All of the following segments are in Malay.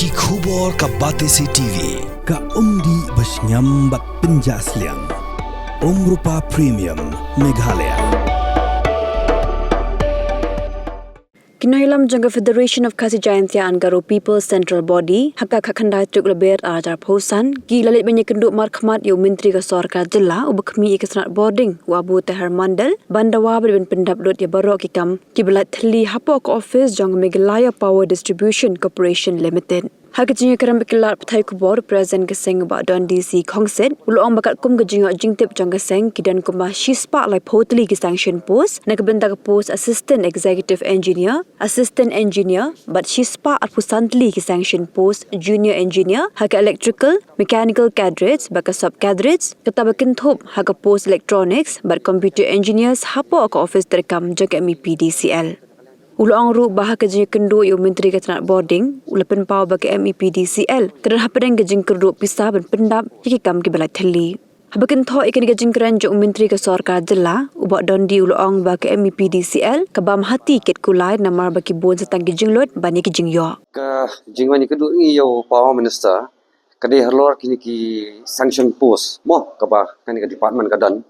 Ki khubor ka Batesi TV ka umdi basnyam bat penjaslian Rupa Premium Meghalaya. Kinailam jangga Federation of Khasi Jayantia Angaro People's Central Body hakka khakhandai truk leber ajar phosan ki lalit banyak kenduk markhmat yu menteri ka sarkar jilla ubkhmi ikasnat boarding wabu tahar mandal bandawa ben pendap lot ya barok kikam kibelat thli hapo ka office jang Meghalaya Power Distribution Corporation Limited. Hakajinya keram bekilar pathai kubor present keseng ba don DC Khongset ulong bakat kum gejinga jingtip jang keseng kidan kumah shispa lai photli ki sanction post nak benda ka post assistant executive engineer but shispa at pusantli ki sanction post junior engineer haka electrical mechanical cadres baka sub cadres kata bakin thop haka post electronics but computer engineers hapo ka office terkam jang MEPDCL. Ulang ru bahak kejing kendo yu menteri ketenat boarding ulapen pau bagi MEPDCL kedan hapadeng kejing kerdu pisah ben pendap yikam ki balai theli habakin tho ikan kejing keran jong menteri ke sarkar jilla ubak dondi ulang bagi MEPDCL kabam hati ket kulai namar bagi bon setang kejing lot bani kejing yo ka jingwan kedu ngi yo power minister kade harlor kini ki sanction post mo kaba kani ka department kadan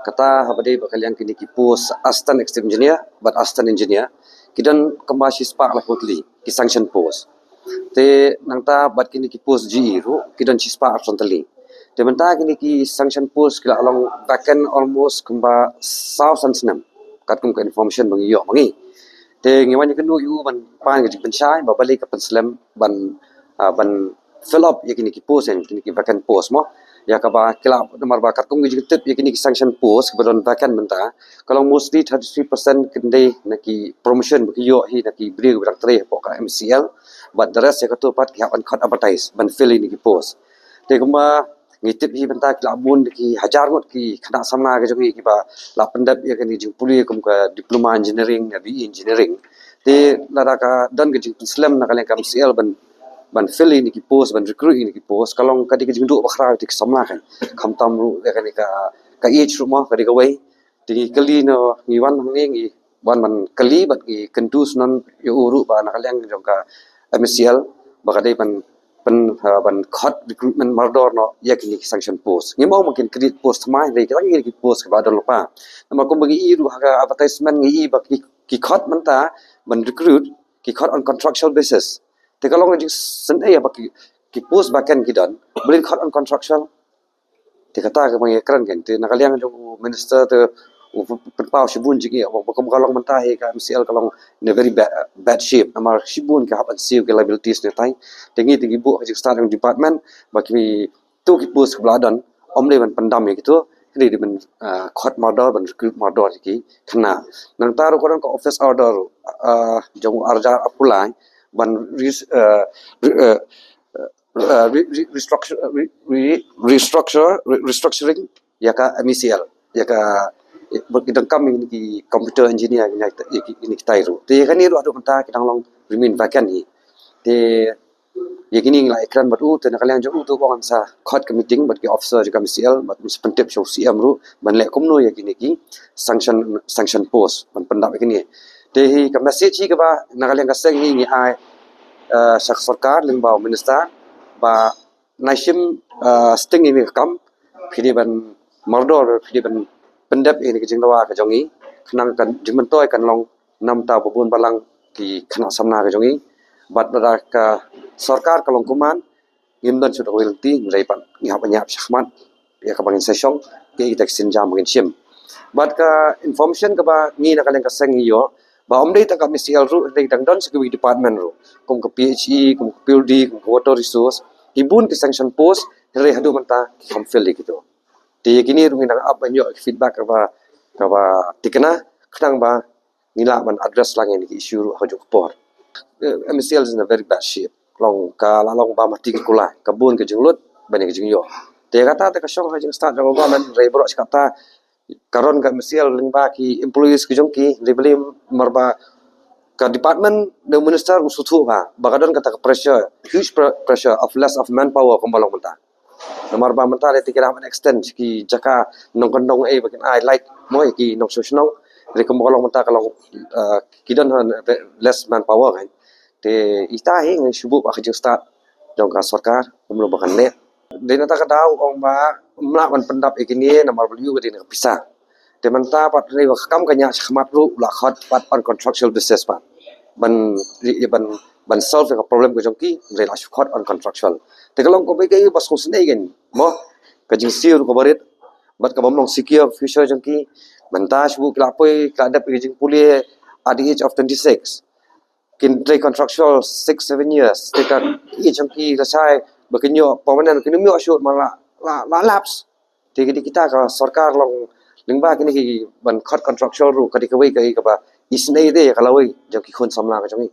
kata habade bakalian kini ki post assistant executive engineer but assistant engineer kidan kembasi spark la potli ki sanction post te nangta bat kini ki post GE ru kidan chi spark frontally te menta kini ki sanction post kila along vacant almost kemba thousand senam kat kum ka information bangi yo mangi te ngiwan kenu yu ban pan ki penchai ba balik ka penslam ban fill up yakini ki post en kini ki vacant post mo ya kaba kila nomor bakat kum gi tip yakini ki sanction post kebetulan vacant menta kalau mostly 33% kendai naki promotion bagi yo hi naki beri berak tre pok MCL but the rest ya katu pat ki hapan cut advertise ban fill ini ki post te kuma ngitip hi benta kila bun ki hajar ngot ki khana samna ke jogi ki ba la pendap ya kani jing puli kum ka diploma engineering ya BE engineering te lara ka dan ke jing Islam nakale ka MCL ban fill ini ki post ban recruit ini ki post kalong kadi ke jing du bakhra tik samna kan kham tam ru ya kani ka age rumah kadi ka wai ti kali no ngiwan hang ngi wan man kali bat ki kendus non yo uru ba nakaliang jong ka MCL bakadai ban cut recruitment mardor no yakini sanction post ngimau mungkin create post mai re kala ngi ki post ka badon lupa nama ko bagi iru haga advertisement ngi ba ki cut menta ban recruit ki cut on contractual basis te kalau ngi sen ya ba ki post bakan ki dan boleh cut on contractual te kata ka bang ekran kan te nakaliang jong minister te penpau shibun jigi bakom kalong menta he ka MCL kalong in a very bad shape amar shibun ka hapan siu ke liabilities ne tai tengi bu ka start ng department baki tu ki post ke bladan omle ban pandam ye gitu kri di ban khot model ban recruit model ki khna nang taru koran ka office order jong arja apulai ban restructuring ya ka MCL ya ka berkidang kami ini ki computer engineer ini kita itu. Te kan ni adu menta kita long remain vacant ni. Te ye kini la ekran batu te nakalian jo tu bang sa court meeting bat ki officer juga MCL bat pentip show CM ru ban le komno ye kini ki sanction post ban pendap kini. Te hi ka message hi ka ba nakalian ka seng ni ai sak sarkar ling ba minister ba naishim sting ini kam phidi ban mardor phidi ban pendap ini kejing dawa ke jongi khnang kan jingmentoi kan long nam ta bubun balang ki khana samna ke jongi bat bada ka sarkar kalong kuman ngimdan sudah welti reipan ngi hapanya syahmat ya ka bangin sesong ke kita sinjam mungkin sim bat ka information ka ba ngi na kaleng ka seng yo ba omdei ta ka MCL ru dei dang don security department ru kum ka PHE kum ka PLD kum ka water resource ibun ki sanction post re hadu manta kom fill gitu ti kini rungin apa banyo feedback apa tikena khnang ba ngila ban address lang ini issue hojo por MCL is in a very bad shape long ka long ba mati kula kabun ke jinglut bani ke jingyo te kata te ka shong hajing start jang ba man re bro kata karon ka MCL ling ba ki employees ke jong ki lebeli marba ka department the minister usuthu ba bagadon kata pressure huge pressure of less of manpower kombalong menta nomor ba menta le tikira man extend ki jaka nongkondong bakin I like moi ki nong social re kombalong menta kalau kidan less manpower kan te ita he ngi shubu ba khajing start jong ka sarkar umlo bakan le de nata ka daw ong ba mla ban pendap ikini na marbliu ka din ka pisa de manta pat re kam kanya khmat ru la khat pat on construction business pat ban ban solve ka problem ko jong ki re la khot on construction te kalong ko be kai bas ko sne gen mo ka jing siu ko barit bat ka bomong secure future jong ki manta shbu kla poi ka da jing puli at the age of 26 kin play contractual 6-7 years te ka jong ki la sai bakinyo permanent kinyo assured mala la lapse te kita ka sarkar long lingba kini ki ban khot contractual ru ka dikawai kai ka ba isnei de ka lawai jong ki khon samla ka jong